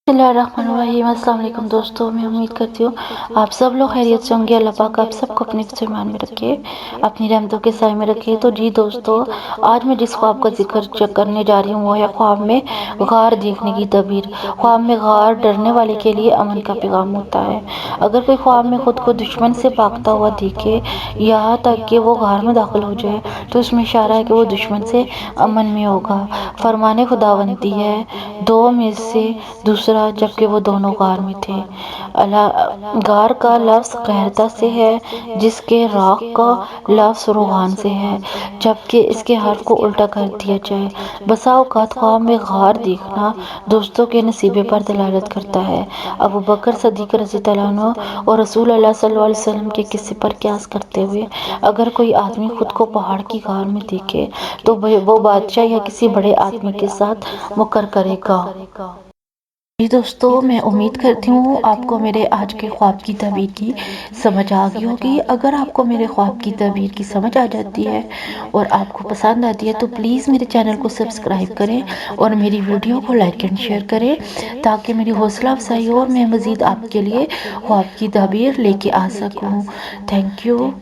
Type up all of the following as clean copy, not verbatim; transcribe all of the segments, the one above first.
बिस्मिल्लाहिर्रहमानिर्रहीम। अस्सलाम वालेकुम दोस्तों, मैं उम्मीद करती हूँ आप सब लोग खैरियत से होंगे। अल्लाह पाक आप सबको अपने फरमान में रखे, अपनी रहमतों के साए में रखे। तो जी दोस्तों, आज मैं जिस ख्वाब का जिक्र करने जा रही हूँ वो है ख्वाब में गार देखने की तबीर। ख्वाब में गार डरने वाले के लिए अमन का पैगाम होता है। अगर कोई ख्वाब में खुद को दुश्मन से भागता हुआ देखे, यहाँ तक कि वो गार में दाखिल हो जाए, तो इसमें इशारा है कि वो दुश्मन से अमन में होगा। फरमाने खुदावंदी है दो में से दूसरा, जबकि वो दोनों गार में थे। गार का लफ्ज़ गहरता से है, जिसके राख का लफ्ज़ रोगान से है, जबकि इसके हर्फ को उल्टा कर दिया जाए। बसा औकात ख्वाब में गार देखना दोस्तों के नसीबे पर दलालत करता है। अबू बकर सदीक रज़ी अल्लाह अन्हु और रसूल अल्लाह सल्लल्लाहु अलैहि वसल्लम के किस्से पर क्यास करते हुए, अगर कोई आदमी खुद को पहाड़ की गार में देखे तो वो बादशाह या किसी बड़े आदमी के साथ मुकर करेगा। जी दोस्तों, मैं उम्मीद करती हूँ आपको मेरे आज के ख्वाब की तबीर की समझ आ गई होगी। अगर आपको मेरे ख्वाब की तबीर की समझ आ जाती है और आपको पसंद आती है तो प्लीज़ मेरे चैनल को सब्सक्राइब करें और मेरी वीडियो को लाइक एंड शेयर करें, ताकि मेरी हौसला अफजाई हो और मैं मज़ीद आपके लिए ख्वाब की तबीर लेके आ सकूँ। Thank you.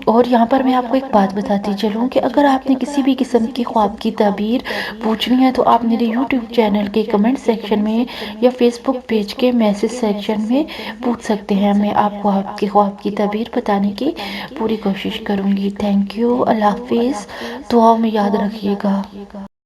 और यहाँ पर मैं आपको एक बात बताती चलूँ कि अगर आपने किसी भी किस्म की ख्वाब की तबीर पूछनी है तो आप मेरे यूट्यूब चैनल के कमेंट सेक्शन में या फेसबुक पेज के मैसेज सेक्शन में पूछ सकते हैं। मैं आपको आपके ख्वाब की तबीर बताने की पूरी कोशिश करूँगी। Thank you. अल्लाह हाफिज़। दुआओं में याद रखिएगा।